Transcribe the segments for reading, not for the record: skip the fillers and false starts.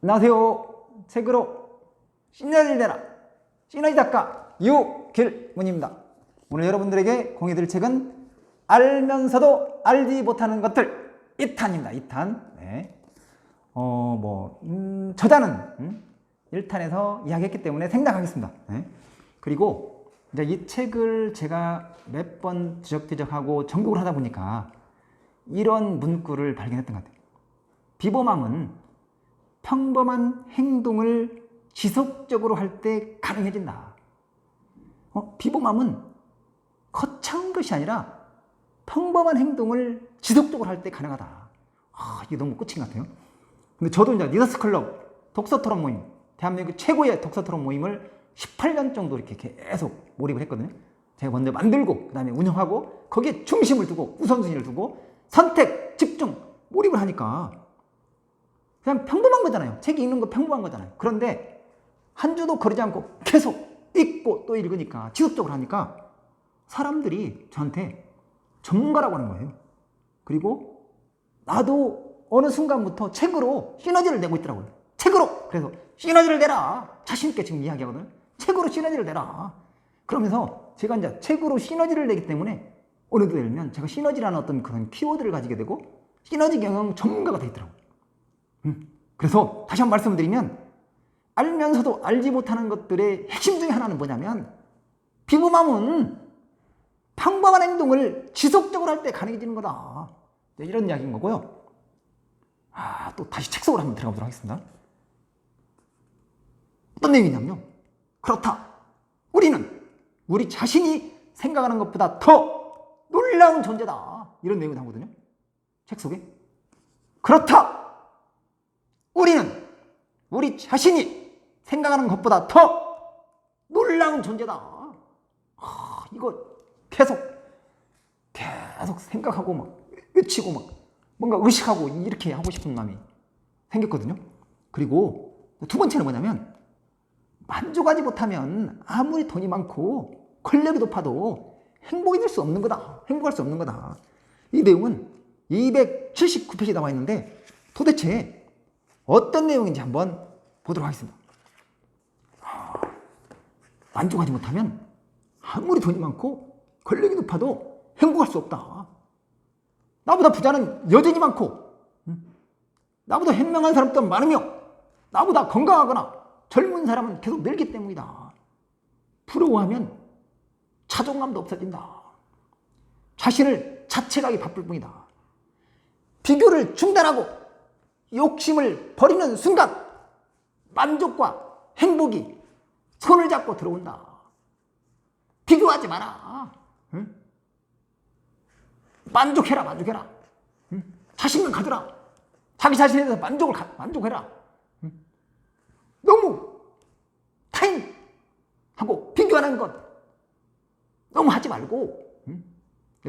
안녕하세요. 책으로 시너지를 내라 시너지 작가 유길문입니다. 오늘 여러분들에게 공유드릴 책은 알면서도 알지 못하는 것들 2탄입니다. 2탄. 네. 저자는 1탄에서 이야기했기 때문에 생략하겠습니다. 네. 그리고 이제 이 책을 제가 몇 번 뒤적뒤적하고 정독을 하다 보니까 이런 문구를 발견했던 것 같아요. 비범함은 평범한 행동을 지속적으로 할 때 가능해진다. 비범함은 거창한 것이 아니라 평범한 행동을 지속적으로 할 때 가능하다. 이게 너무 끝인 것 같아요. 근데 저도 이제 리더스 클럽 독서 토론 모임, 대한민국 최고의 독서 토론 모임을 18년 정도 이렇게 계속 몰입을 했거든요. 제가 먼저 만들고, 그 다음에 운영하고, 거기에 중심을 두고, 우선순위를 두고, 선택, 집중, 몰입을 하니까 그냥 평범한 거잖아요. 책이 읽는 거 평범한 거잖아요. 그런데 한 주도 거르지 않고 계속 읽고 또 읽으니까, 지속적으로 하니까 사람들이 저한테 전문가라고 하는 거예요. 그리고 나도 어느 순간부터 책으로 시너지를 내고 있더라고요. 책으로! 그래서 시너지를 내라! 자신있게 지금 이야기하거든요. 책으로 시너지를 내라! 그러면서 제가 이제 책으로 시너지를 내기 때문에 어느 정도 되면 제가 시너지라는 어떤 그런 키워드를 가지게 되고 시너지 경영 전문가가 돼 있더라고요. 그래서 다시 한번 말씀드리면 알면서도 알지 못하는 것들의 핵심 중에 하나는 뭐냐면 비범함은 평범한 행동을 지속적으로 할 때 가능해지는 거다. 이런 이야기인 거고요. 또 다시 책 속으로 한번 들어가 보도록 하겠습니다. 어떤 내용이냐면요. 그렇다. 우리는 우리 자신이 생각하는 것보다 더 놀라운 존재다. 이런 내용이 나오거든요. 책 속에. 그렇다. 우리는 우리 자신이 생각하는 것보다 더 놀라운 존재다. 이거 계속 생각하고 막 외치고 막 뭔가 의식하고 이렇게 하고 싶은 마음이 생겼거든요. 그리고 두 번째는 뭐냐면 만족하지 못하면 아무리 돈이 많고 권력이 높아도 행복이 될 수 없는 거다. 행복할 수 없는 거다. 이 내용은 279페이지에 나와 있는데 도대체 어떤 내용인지 한번 보도록 하겠습니다. 만족하지 못하면 아무리 돈이 많고 권력이 높아도 행복할 수 없다. 나보다 부자는 여전히 많고 나보다 현명한 사람도 많으며 나보다 건강하거나 젊은 사람은 계속 늙기 때문이다. 부러워하면 자존감도 없어진다. 자신을 자책하기 바쁠 뿐이다. 비교를 중단하고 욕심을 버리는 순간 만족과 행복이 손을 잡고 들어온다. 비교하지 마라. 만족해라. 자신감 가져라. 자기 자신에 대해서 만족해라. 너무 타인하고 비교하는 것 너무 하지 말고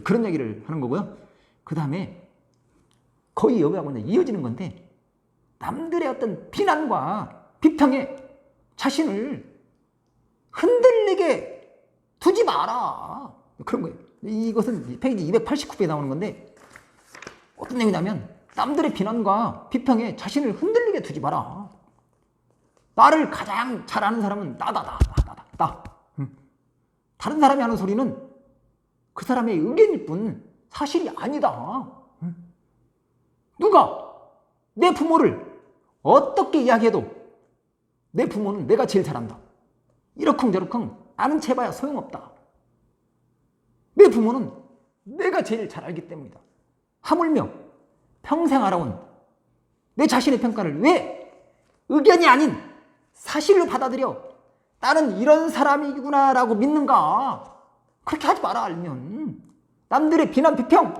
그런 얘기를 하는 거고요. 그 다음에 거의 여기하고 이어지는 건데 남들의 어떤 비난과 비평에 자신을 흔들리게 두지 마라. 그런 거예요. 이것은 페이지 289페이지에 나오는 건데 어떤 내용이냐면 남들의 비난과 비평에 자신을 흔들리게 두지 마라. 나를 가장 잘 아는 사람은 나다. 다른 사람이 하는 소리는 그 사람의 의견일 뿐 사실이 아니다. 누가 내 부모를 어떻게 이야기해도 내 부모는 내가 제일 잘한다. 이러쿵저러쿵 아는 체봐야 소용없다. 내 부모는 내가 제일 잘 알기 때문이다. 하물며 평생 알아온 내 자신의 평가를 왜 의견이 아닌 사실로 받아들여 나는 이런 사람이구나 라고 믿는가. 그렇게 하지 마라. 알면 남들의 비난 비평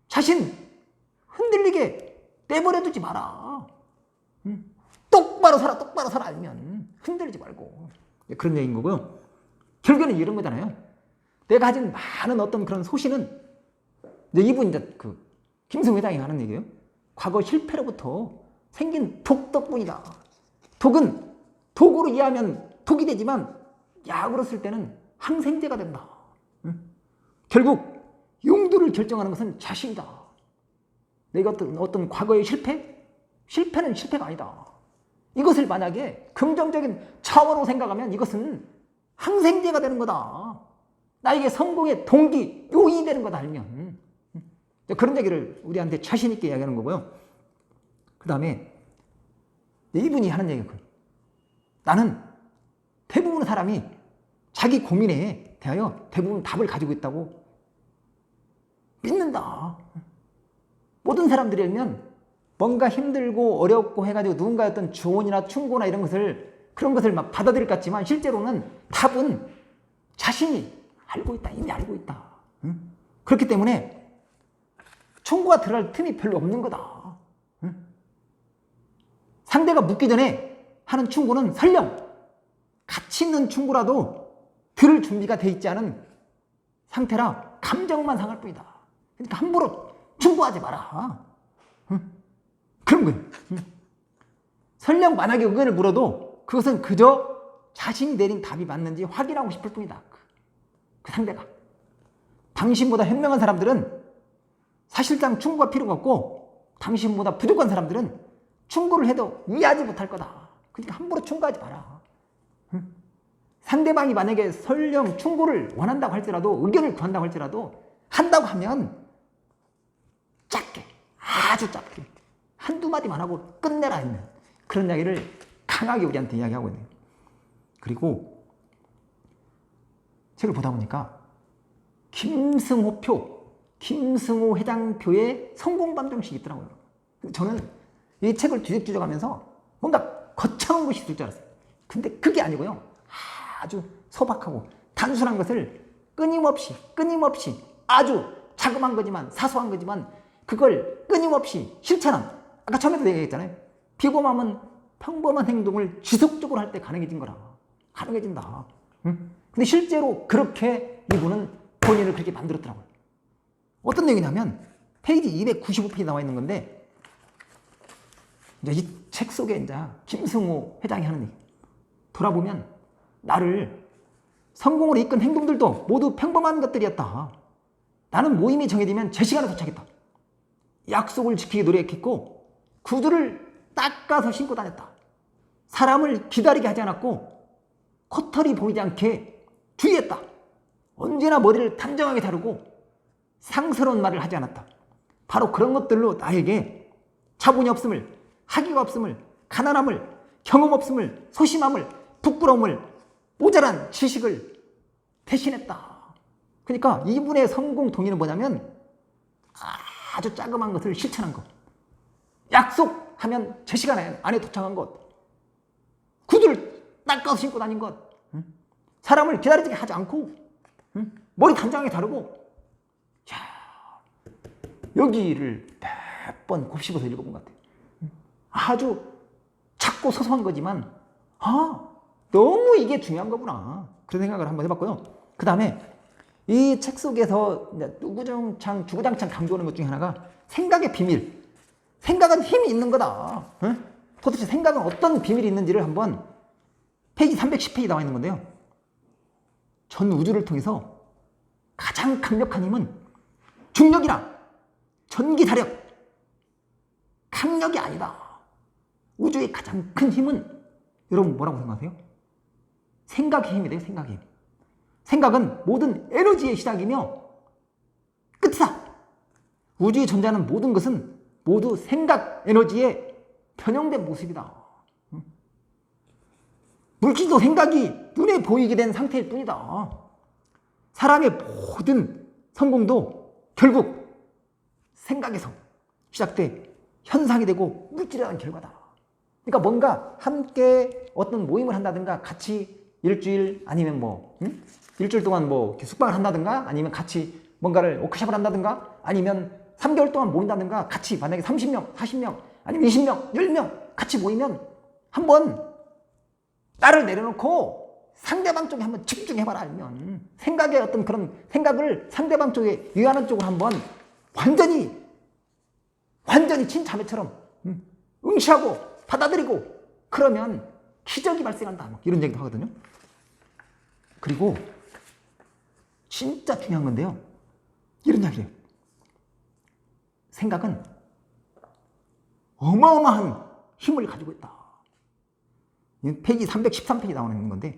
자신 흔들리게 내버려두지 마라. 똑바로 살아 알면 흔들리지 말고. 그런 얘기인 거고요. 결국에는 이런 거잖아요. 내가 가진 많은 어떤 그런 소신은 이분 이제 김승 회장이 하는 얘기예요. 과거 실패로부터 생긴 독 덕분이다. 독은 독으로 이해하면 독이 되지만 약으로 쓸 때는 항생제가 된다. 결국 용도를 결정하는 것은 자신이다. 내가 어떤 과거의 실패, 실패는 실패가 아니다. 이것을 만약에 긍정적인 차원으로 생각하면 이것은 항생제가 되는 거다. 나에게 성공의 동기, 요인이 되는 거다 알면. 그런 얘기를 우리한테 자신 있게 이야기하는 거고요. 그 다음에 이분이 하는 얘기가 나는 대부분의 사람이 자기 고민에 대하여 대부분 답을 가지고 있다고 믿는다. 모든 사람들이면 뭔가 힘들고 어렵고 해가지고 누군가의 어떤 조언이나 충고나 이런 것을 그런 것을 막 받아들일 것 같지만 실제로는 답은 자신이 알고 있다. 이미 알고 있다. 그렇기 때문에 충고가 들어갈 틈이 별로 없는 거다. 상대가 묻기 전에 하는 충고는 설령 가치 있는 충고라도 들을 준비가 돼 있지 않은 상태라 감정만 상할 뿐이다. 그러니까 함부로 충고하지 마라. 그런 거예요. 설령 만약에 의견을 물어도 그것은 그저 자신이 내린 답이 맞는지 확인하고 싶을 뿐이다. 그 상대가. 당신보다 현명한 사람들은 사실상 충고가 필요가 없고 당신보다 부족한 사람들은 충고를 해도 이해하지 못할 거다. 그러니까 함부로 충고하지 마라. 상대방이 만약에 설령 충고를 원한다고 할지라도 의견을 구한다고 할지라도 한다고 하면 짧게, 아주 짧게 한두 마디만 하고 끝내라 했는 그런 이야기를 강하게 우리한테 이야기하고 있네요. 그리고 책을 보다 보니까 김승호 회장표의 성공반정식이 있더라고요. 저는 이 책을 뒤적뒤적하면서 뭔가 거창한 것이 있을 줄 알았어요. 근데 그게 아니고요. 아주 소박하고 단순한 것을 끊임없이 아주 자그마한 거지만 사소한 거지만 그걸 끊임없이 실천한, 아까 처음에도 얘기했잖아요. 비범함은 평범한 행동을 지속적으로 할 때 가능해진 거라. 가능해진다. 근데 실제로 그렇게 이분은 본인을 그렇게 만들었더라고요. 어떤 얘기냐면 페이지 295페이지 나와 있는 건데 이제 이 책 속에 이제 김승호 회장이 하는 얘기. 돌아보면 나를 성공으로 이끈 행동들도 모두 평범한 것들이었다. 나는 모임이 정해지면 제 시간에 도착했다. 약속을 지키기 노력했고 구두를 닦아서 신고 다녔다. 사람을 기다리게 하지 않았고 코털이 보이지 않게 주의했다. 언제나 머리를 단정하게 다루고 상스러운 말을 하지 않았다. 바로 그런 것들로 나에게 차분이 없음을, 학위가 없음을, 가난함을, 경험 없음을, 소심함을, 부끄러움을, 모자란 지식을 대신했다. 그러니까 이분의 성공 동의는 뭐냐면 아주 자그마한 것을 실천한 것. 약속하면 제 시간 안에 도착한 것. 구두를 닦아서 신고 다닌 것. 사람을 기다리게 하지 않고 머리 단정하게 다루고. 자, 여기를 몇 번 곱씹어서 읽어본 것 같아요. 아주 작고 소소한 거지만 너무 이게 중요한 거구나. 그런 생각을 한번 해봤고요. 그 다음에 이 책 속에서 주구장창 강조하는 것 중에 하나가 생각의 비밀. 생각은 힘이 있는 거다. 도대체 생각은 어떤 비밀이 있는지를 한번 페이지 310페이지 나와 있는 건데요. 전 우주를 통해서 가장 강력한 힘은 중력이나 전기 자력, 강력이 아니다. 우주의 가장 큰 힘은 여러분 뭐라고 생각하세요? 생각의 힘이 돼요. 생각의 힘. 생각은 모든 에너지의 시작이며 끝이다. 우주에 존재하는 모든 것은 모두 생각 에너지의 변형된 모습이다. 물질도 생각이 눈에 보이게 된 상태일 뿐이다. 사람의 모든 성공도 결국 생각에서 시작돼 현상이 되고 물질이라는 결과다. 그러니까 뭔가 함께 어떤 모임을 한다든가 같이 일주일 아니면 일주일 동안 숙박을 한다든가 아니면 같이 뭔가를 워크숍을 한다든가 아니면 3개월 동안 모인다든가 같이 만약에 30명, 40명 아니면 20명, 10명 같이 모이면 한번 나를 내려놓고 상대방 쪽에 한번 집중해봐라 알면 생각의 어떤 그런 생각을 상대방 쪽에 유의하는 쪽으로 한번 완전히 진자매처럼 응시하고 받아들이고 그러면 기적이 발생한다. 이런 얘기도 하거든요. 그리고 진짜 중요한 건데요. 이런 이야기예요. 생각은 어마어마한 힘을 가지고 있다. 페이지 313페이지 나오는 건데,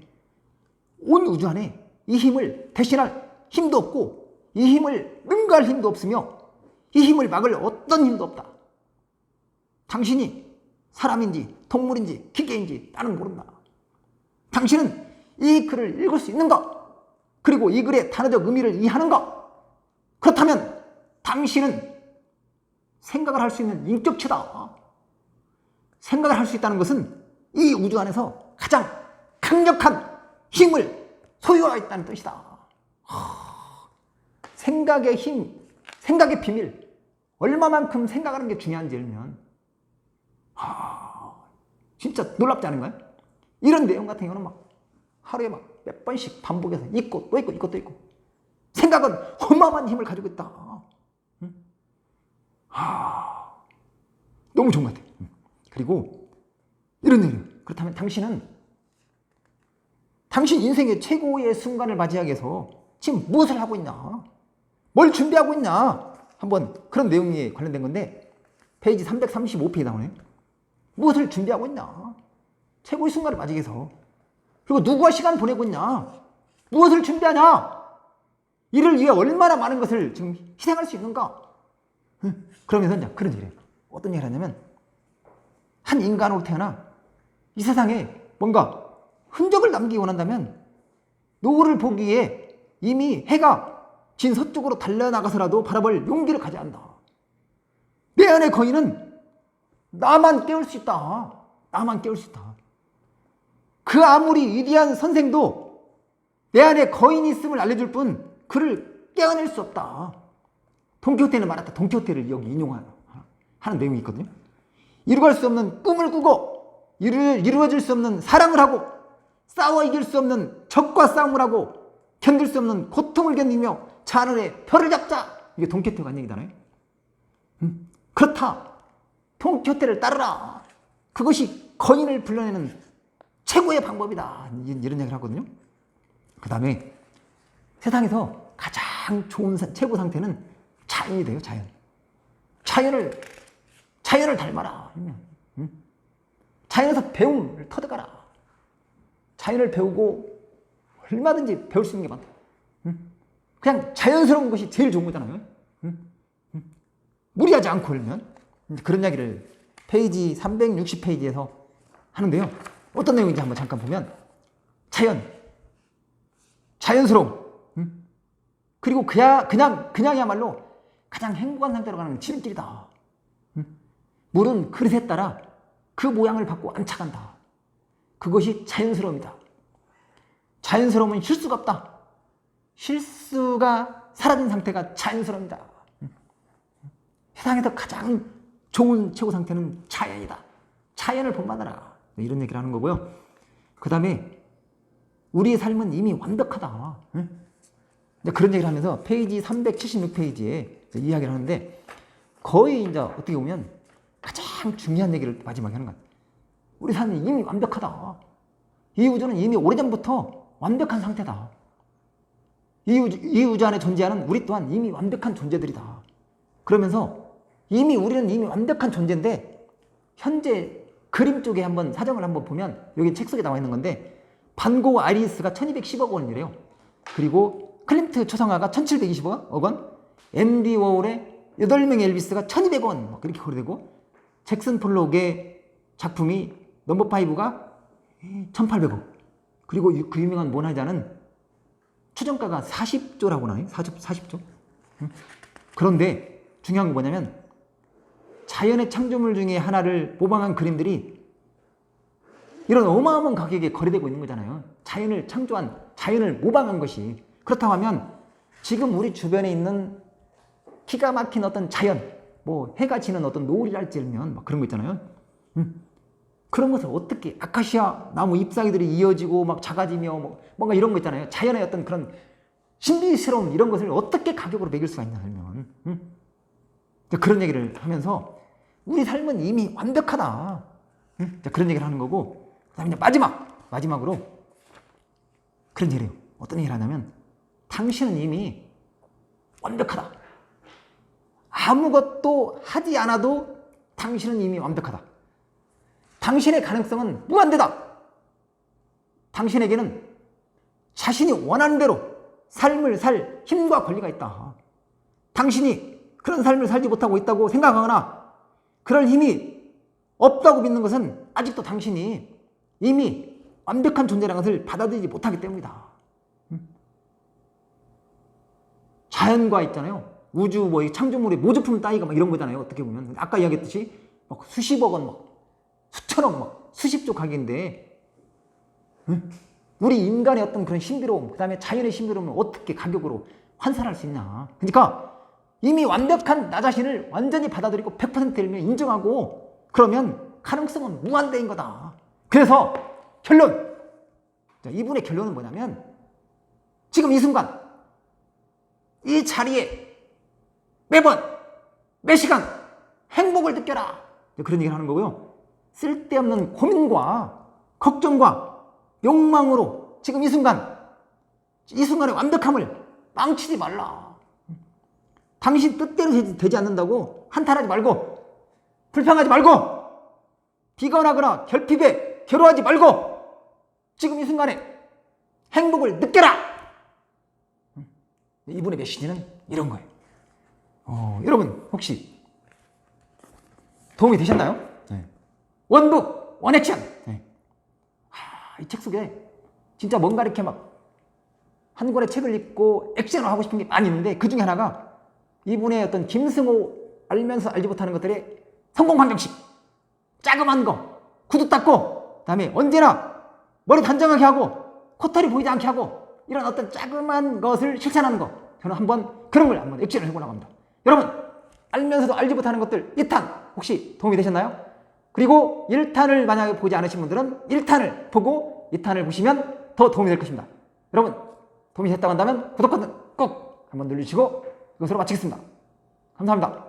온 우주 안에 이 힘을 대신할 힘도 없고 이 힘을 능가할 힘도 없으며 이 힘을 막을 어떤 힘도 없다. 당신이 사람인지 동물인지 기계인지 나는 모른다. 당신은 이 글을 읽을 수 있는가? 그리고 이 글의 단어적 의미를 이해하는가? 그렇다면 당신은 생각을 할 수 있는 인격체다. 생각을 할 수 있다는 것은 이 우주 안에서 가장 강력한 힘을 소유하고 있다는 뜻이다. 생각의 힘, 생각의 비밀, 얼마만큼 생각하는 게 중요한지 알면 진짜 놀랍지 않은가요? 이런 내용 같은 경우는 막 하루에 막 몇 번씩 반복해서 읽고 또 읽고 읽고 또 읽고, 생각은 어마어마한 힘을 가지고 있다. 너무 좋은 것 같아요. 그리고 이런 내용, 그렇다면 당신은 당신 인생의 최고의 순간을 맞이하기 위해서 지금 무엇을 하고 있냐? 뭘 준비하고 있냐? 한번 그런 내용에 관련된 건데, 페이지 335페이지에 나오네요. 무엇을 준비하고 있냐? 최고의 순간을 맞이하기 위해서. 그리고 누구와 시간 보내고 있냐? 무엇을 준비하냐? 이를 위해 얼마나 많은 것을 지금 희생할 수 있는가? 그러면서 이제 그런 얘기를 해요. 어떤 얘기를 하냐면, 한 인간으로 태어나 이 세상에 뭔가 흔적을 남기기 원한다면 노을을 보기 위해 이미 해가 진 서쪽으로 달려나가서라도 바라볼 용기를 가져야 한다. 내 안의 거인은 나만 깨울 수 있다. 나만 깨울 수 있다. 그 아무리 위대한 선생도 내 안에 거인이 있음을 알려줄 뿐 그를 깨어낼 수 없다. 돈키호테는 말했다. 돈키호테를 여기 인용하는 내용이 있거든요. 이루갈 수 없는 꿈을 꾸고 이루어질 수 없는 사랑을 하고 싸워 이길 수 없는 적과 싸움을 하고 견딜 수 없는 고통을 견디며 하늘에 별을 잡자. 이게 돈키호테가 한 얘기잖아요. 그렇다. 돈키호테를 따르라. 그것이 거인을 불러내는 최고의 방법이다. 이런 얘기를 하거든요. 그 다음에 세상에서 가장 좋은 최고 상태는 자연이 돼요. 자연을 닮아라. 자연에서 배움을 터득하라. 자연을 배우고 얼마든지 배울 수 있는 게 많다. 그냥 자연스러운 것이 제일 좋은 거잖아요. 무리하지 않고 하면. 그런 이야기를 페이지 360페이지에서 하는데요. 어떤 내용인지 한번 잠깐 보면, 자연스러움, 그리고 그냥이야말로 가장 행복한 상태로 가는 지름길이다. 물은 그릇에 따라 그 모양을 받고 안착한다. 그것이 자연스러움이다. 자연스러움은 실수가 없다. 실수가 사라진 상태가 자연스러움이다. 세상에서 가장 좋은 최고 상태는 자연이다. 자연을 본받아라. 이런 얘기를 하는 거고요. 그 다음에 우리의 삶은 이미 완벽하다. 그런 얘기를 하면서 페이지 376페이지에 이야기를 하는데, 거의 이제 어떻게 보면 가장 중요한 얘기를 마지막에 하는 거야. 우리 삶은 이미 완벽하다. 이 우주는 이미 오래전부터 완벽한 상태다. 이 우주 안에 존재하는 우리 또한 이미 완벽한 존재들이다. 그러면서 우리는 이미 완벽한 존재인데, 현재 그림 쪽에 한번 사정을 한번 보면 여기 책 속에 나와 있는 건데, 반고 아이리스가 1210억 원이래요. 그리고 클림트 초상화가 1720억 원, 앤디 워홀의 8명의 엘비스가 1200원 그렇게 거래되고, 잭슨 폴록의 작품이 넘버 5가 1800억, 그리고 그 유명한 모나리자는 추정가가 40조라고 나요. 40조. 그런데 중요한 건 뭐냐면, 자연의 창조물 중에 하나를 모방한 그림들이 이런 어마어마한 가격에 거래되고 있는 거잖아요. 자연을 창조한, 자연을 모방한 것이. 그렇다고 하면 지금 우리 주변에 있는 기가 막힌 어떤 자연, 뭐 해가 지는 어떤 노을이랄지 막 그런 거 있잖아요. 그런 것을 어떻게, 아카시아 나무 잎사귀들이 이어지고 막 작아지며 뭔가 이런 거 있잖아요. 자연의 어떤 그런 신비스러운 이런 것을 어떻게 가격으로 매길 수가 있냐 하면, 그런 얘기를 하면서 우리 삶은 이미 완벽하다. 그런 얘기를 하는 거고, 그다음에 마지막으로 그런 얘기를 해요. 어떤 얘기를 하냐면, 당신은 이미 완벽하다. 아무것도 하지 않아도 당신은 이미 완벽하다. 당신의 가능성은 무한대다. 당신에게는 자신이 원하는 대로 삶을 살 힘과 권리가 있다. 당신이 그런 삶을 살지 못하고 있다고 생각하거나 그럴 힘이 없다고 믿는 것은 아직도 당신이 이미 완벽한 존재라는 것을 받아들이지 못하기 때문이다. 자연과 있잖아요. 우주 뭐 창조물의 모조품 따위가 막 이런 거잖아요. 어떻게 보면 아까 이야기했듯이 막 수십억 원, 막 수천억, 막 수십조 가격인데 우리 인간의 어떤 그런 신비로움, 그 다음에 자연의 신비로움을 어떻게 가격으로 환산할 수 있냐. 그러니까 이미 완벽한 나 자신을 완전히 받아들이고 100% 인정하고 그러면 가능성은 무한대인 거다. 그래서 결론! 이분의 결론은 뭐냐면 지금 이 순간 이 자리에 매번 매 시간 행복을 느껴라. 그런 얘기를 하는 거고요. 쓸데없는 고민과 걱정과 욕망으로 지금 이 순간의 완벽함을 망치지 말라. 당신 뜻대로 되지 않는다고 한탄하지 말고 불평하지 말고 비관하거나 결핍에 괴로워하지 말고 지금 이 순간에 행복을 느껴라. 이분의 메시지는 이런 거예요. 여러분 혹시 도움이 되셨나요? 네. 원북 원액션. 네. 이 책 속에 진짜 뭔가 이렇게 막 한 권의 책을 읽고 액션을 하고 싶은 게 많이 있는데 그 중에 하나가 이분의 어떤 김승호 알면서 알지 못하는 것들의 성공 방정식. 짜금한 거 구두 닦고 그다음에 언제나 머리 단정하게 하고 코털이 보이지 않게 하고 이런 어떤 짜금한 것을 실천하는 거. 저는 한번 그런 걸 한번 액션을 해보려고 합니다. 여러분 알면서도 알지 못하는 것들 1탄 혹시 도움이 되셨나요? 그리고 1탄을 만약에 보지 않으신 분들은 1탄을 보고 2탄을 보시면 더 도움이 될 것입니다. 여러분 도움이 됐다고 한다면 구독 버튼 꼭 한번 눌러주시고 이것으로 마치겠습니다. 감사합니다.